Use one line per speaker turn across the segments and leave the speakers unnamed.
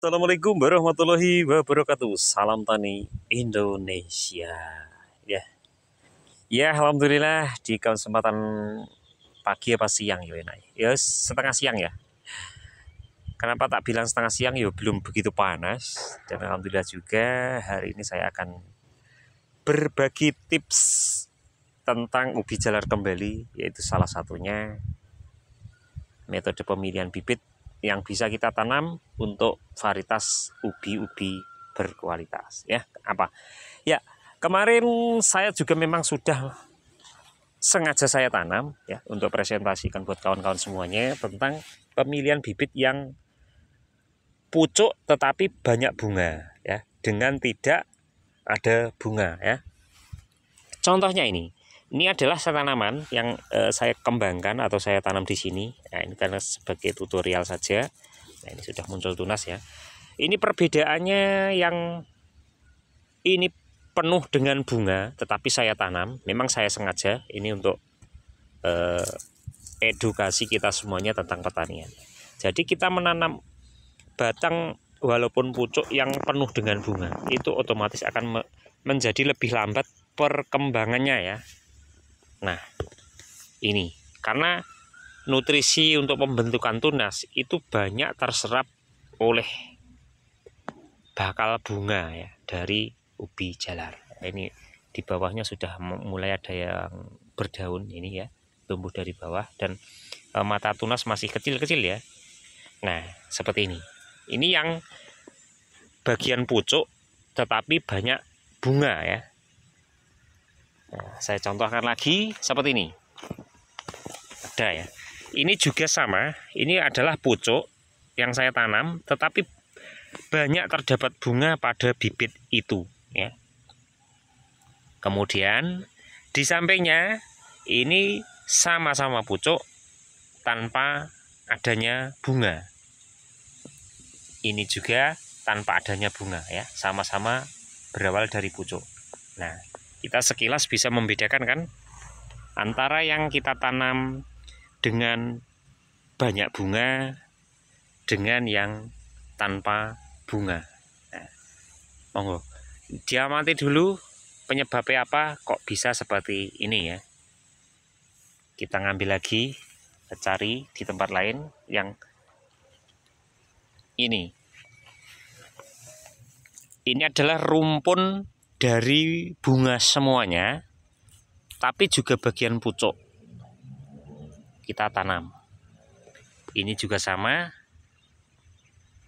Assalamualaikum warahmatullahi wabarakatuh. Salam tani Indonesia. Ya, ya alhamdulillah di kesempatan pagi apa siang ya enak. Ya setengah siang ya. Kenapa tak bilang setengah siang ya belum begitu panas. Dan alhamdulillah juga hari ini saya akan berbagi tips tentang ubi jalar kembali, yaitu salah satunya metode pemilihan bibit yang bisa kita tanam untuk varietas ubi-ubi berkualitas ya. Apa? Ya, kemarin saya juga memang sudah sengaja saya tanam ya untuk presentasikan buat kawan-kawan semuanya tentang pemilihan bibit yang pucuk tetapi banyak bunga ya, dengan tidak ada bunga ya. Contohnya ini adalah tanaman yang saya kembangkan atau saya tanam di sini. Nah, ini karena sebagai tutorial saja. Nah, ini sudah muncul tunas ya. Ini perbedaannya yang ini penuh dengan bunga, tetapi saya tanam. Memang saya sengaja ini untuk edukasi kita semuanya tentang pertanian. Jadi kita menanam batang walaupun pucuk yang penuh dengan bunga, itu otomatis akan menjadi lebih lambat perkembangannya ya. Nah, ini karena nutrisi untuk pembentukan tunas itu banyak terserap oleh bakal bunga ya dari ubi jalar. Ini di bawahnya sudah mulai ada yang berdaun ini ya, tumbuh dari bawah dan mata tunas masih kecil-kecil ya. Nah, seperti ini. Ini yang bagian pucuk tetapi banyak bunga ya. Nah, saya contohkan lagi seperti ini. Ada ya. Ini juga sama. Ini adalah pucuk yang saya tanam, tetapi banyak terdapat bunga pada bibit itu. Ya. Kemudian di sampingnya ini sama-sama pucuk tanpa adanya bunga. Ini juga tanpa adanya bunga ya. Sama-sama berawal dari pucuk. Nah, kita sekilas bisa membedakan kan antara yang kita tanam dengan banyak bunga dengan yang tanpa bunga. Nah, monggo diamati dulu penyebabnya apa kok bisa seperti ini ya. Kita ngambil lagi, kita cari di tempat lain yang ini. Ini adalah rumpun dari bunga semuanya, tapi juga bagian pucuk kita tanam. Ini juga sama,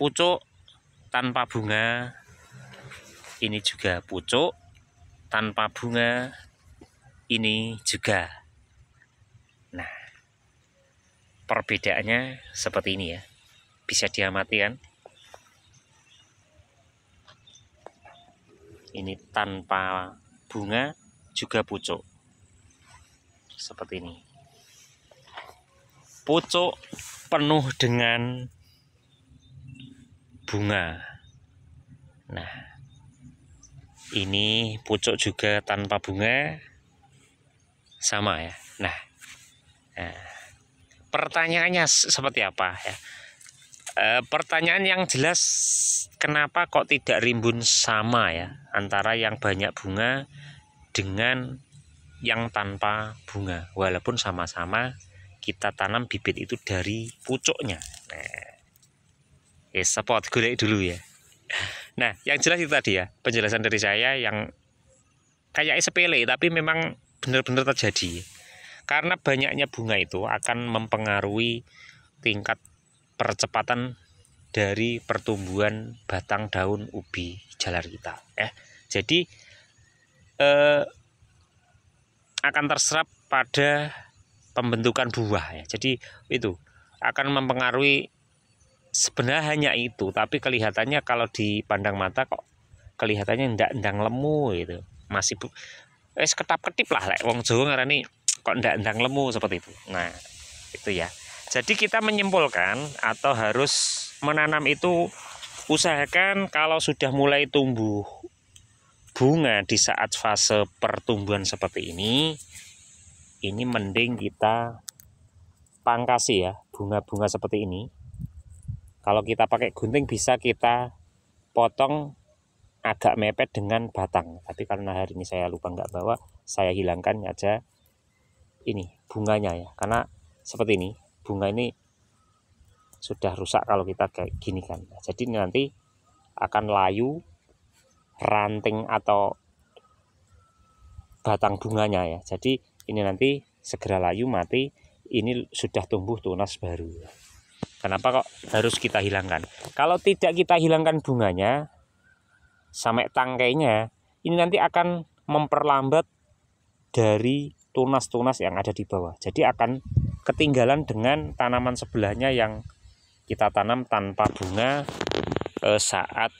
pucuk tanpa bunga. Ini juga pucuk tanpa bunga. Ini juga. Nah, perbedaannya seperti ini ya. Bisa diamati kan? Ini tanpa bunga juga pucuk. Seperti ini. Pucuk penuh dengan bunga. Nah, ini pucuk juga tanpa bunga. Sama ya. Nah, pertanyaannya seperti apa ya? Pertanyaan yang jelas, kenapa kok tidak rimbun sama ya antara yang banyak bunga dengan yang tanpa bunga, walaupun sama-sama kita tanam bibit itu dari pucuknya. Nah, spot golek dulu ya. Nah, yang jelas itu tadi ya penjelasan dari saya yang kayak sepele tapi memang benar-benar terjadi. Karena banyaknya bunga itu akan mempengaruhi tingkat percepatan dari pertumbuhan batang daun ubi jalar kita ya. Jadi akan terserap pada pembentukan buah ya. Jadi itu akan mempengaruhi, sebenarnya hanya itu, tapi kelihatannya kalau dipandang mata kok kelihatannya ndang lemu gitu. Masih ketap-ketip lah lek wong Jawa ngarani kok ndang lemu seperti itu. Nah, itu ya. Jadi kita menyimpulkan atau harus menanam itu usahakan kalau sudah mulai tumbuh bunga di saat fase pertumbuhan seperti ini mending kita pangkasi ya bunga-bunga seperti ini. Kalau kita pakai gunting bisa kita potong agak mepet dengan batang. Tapi karena hari ini saya lupa nggak bawa, saya hilangkan aja ini bunganya ya. Karena seperti ini, bunga ini sudah rusak kalau kita kayak gini kan. Jadi nanti akan layu ranting atau batang bunganya ya. Jadi ini nanti segera layu mati, ini sudah tumbuh tunas baru. Kenapa kok harus kita hilangkan? Kalau tidak kita hilangkan bunganya sampai tangkainya, ini nanti akan memperlambat dari tunas-tunas yang ada di bawah. Jadi akan ketinggalan dengan tanaman sebelahnya yang kita tanam tanpa bunga saat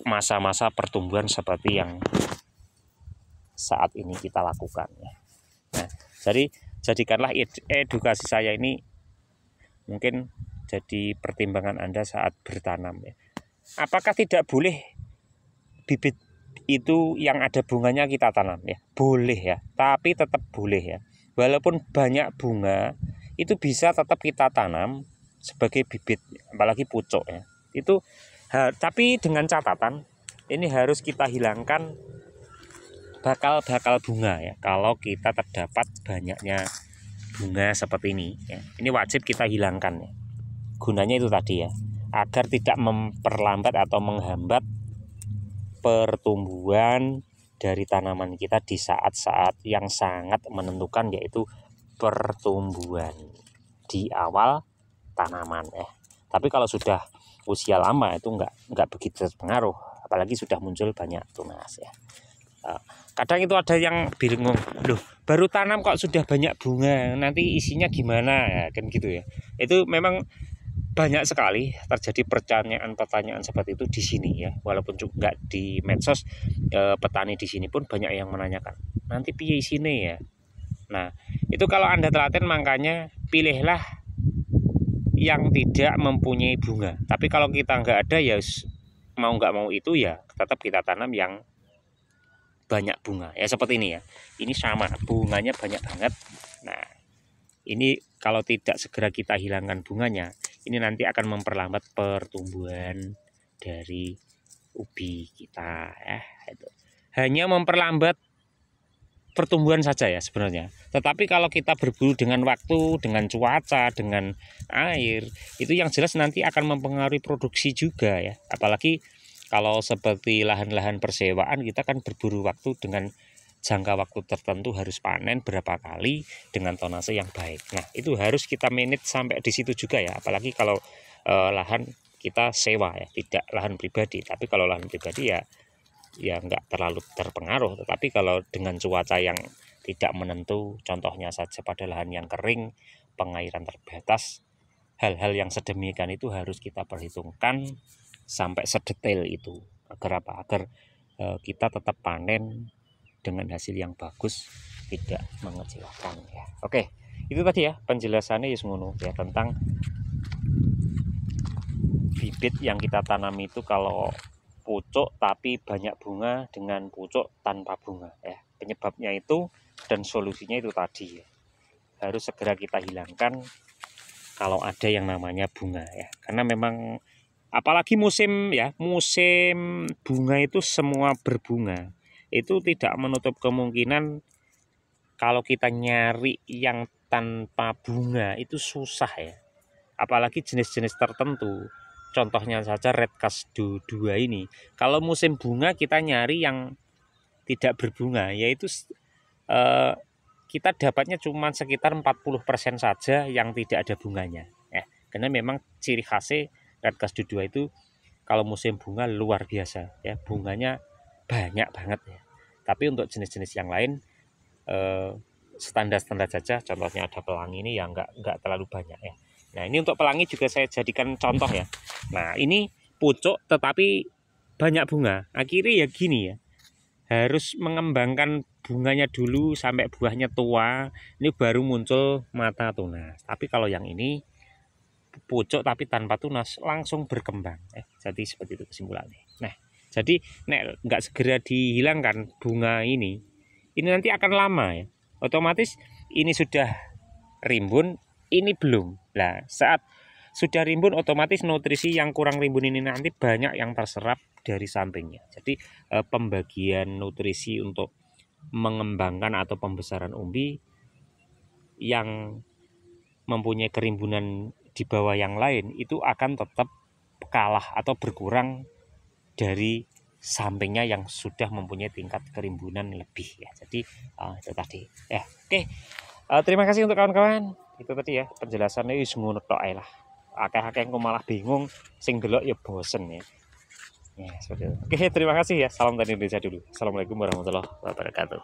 masa-masa pertumbuhan seperti yang saat ini kita lakukan. Nah, jadi jadikanlah edukasi saya ini mungkin jadi pertimbangan Anda saat bertanam ya. Apakah tidak boleh bibit itu yang ada bunganya kita tanam ya? Boleh ya, tapi tetap boleh ya. Walaupun banyak bunga itu bisa tetap kita tanam sebagai bibit, apalagi pucuk ya. Itu tapi dengan catatan ini harus kita hilangkan bakal bunga ya. Kalau kita terdapat banyaknya bunga seperti ini ya, ini wajib kita hilangkan ya. Gunanya itu tadi ya, agar tidak memperlambat atau menghambat pertumbuhan dari tanaman kita di saat-saat yang sangat menentukan, yaitu pertumbuhan di awal tanaman ya. Tapi kalau sudah usia lama itu enggak begitu pengaruh, apalagi sudah muncul banyak tunas ya. Kadang itu ada yang bingung, loh baru tanam kok sudah banyak bunga, nanti isinya gimana ya, kan gitu ya. Itu memang banyak sekali terjadi pertanyaan seperti itu di sini ya. Walaupun juga di medsos, petani di sini pun banyak yang menanyakan, nanti piye isine ya. Nah, itu kalau Anda telaten, makanya pilihlah yang tidak mempunyai bunga. Tapi kalau kita nggak ada ya mau nggak mau itu ya tetap kita tanam yang banyak bunga ya, seperti ini ya. Ini sama, bunganya banyak banget. Nah, ini kalau tidak segera kita hilangkan bunganya, ini nanti akan memperlambat pertumbuhan dari ubi kita ya. Itu hanya memperlambat pertumbuhan saja ya sebenarnya. Tetapi kalau kita berburu dengan waktu, dengan cuaca, dengan air, itu yang jelas nanti akan mempengaruhi produksi juga ya. Apalagi kalau seperti lahan-lahan persewaan, kita kan berburu waktu dengan jangka waktu tertentu, harus panen berapa kali dengan tonase yang baik. Nah, itu harus kita manage sampai di situ juga ya. Apalagi kalau lahan kita sewa ya, tidak lahan pribadi. Tapi kalau lahan pribadi ya nggak terlalu terpengaruh. Tetapi kalau dengan cuaca yang tidak menentu, contohnya saja pada lahan yang kering, pengairan terbatas, hal-hal yang sedemikian itu harus kita perhitungkan sampai sedetail itu. Agar apa? Agar kita tetap panen dengan hasil yang bagus, tidak mengecewakan ya. Oke, itu tadi ya penjelasannya ngono ya tentang bibit yang kita tanam itu kalau pucuk tapi banyak bunga dengan pucuk tanpa bunga ya. Penyebabnya itu dan solusinya itu tadi ya. Harus segera kita hilangkan kalau ada yang namanya bunga ya. Karena memang apalagi musim ya, musim bunga itu semua berbunga. Itu tidak menutup kemungkinan kalau kita nyari yang tanpa bunga itu susah ya. Apalagi jenis-jenis tertentu. Contohnya saja red cashew 2 ini. Kalau musim bunga kita nyari yang tidak berbunga, yaitu kita dapatnya cuma sekitar 40% saja yang tidak ada bunganya. Karena memang ciri khasnya red cashew 2 itu kalau musim bunga luar biasa ya, bunganya banyak banget ya. Tapi untuk jenis-jenis yang lain standar-standar saja. Contohnya ada pelangi ini yang enggak terlalu banyak ya. Nah, ini untuk pelangi juga saya jadikan contoh ya. Nah, ini pucuk tetapi banyak bunga. Akhirnya ya gini ya, harus mengembangkan bunganya dulu sampai buahnya tua, ini baru muncul mata tunas. Tapi kalau yang ini pucuk tapi tanpa tunas, langsung berkembang. Jadi seperti itu kesimpulannya. Nah, jadi nek nggak segera dihilangkan bunga ini nanti akan lama ya. Otomatis ini sudah rimbun, ini belum. Nah, saat sudah rimbun, otomatis nutrisi yang kurang rimbun ini nanti banyak yang terserap dari sampingnya. Jadi pembagian nutrisi untuk mengembangkan atau pembesaran umbi yang mempunyai kerimbunan di bawah yang lain itu akan tetap kalah atau berkurang dari sampingnya yang sudah mempunyai tingkat kerimbunan lebih ya. Jadi itu tadi ya. Oke, terima kasih untuk kawan-kawan. Itu tadi ya penjelasannya wis ngono tok ae lah. Akeh-akeh engko malah bingung, sing delok ya bosen ya. Ya, seperti itu. Oke, terima kasih ya. Salam dari Indonesia dulu. Assalamualaikum warahmatullahi wabarakatuh.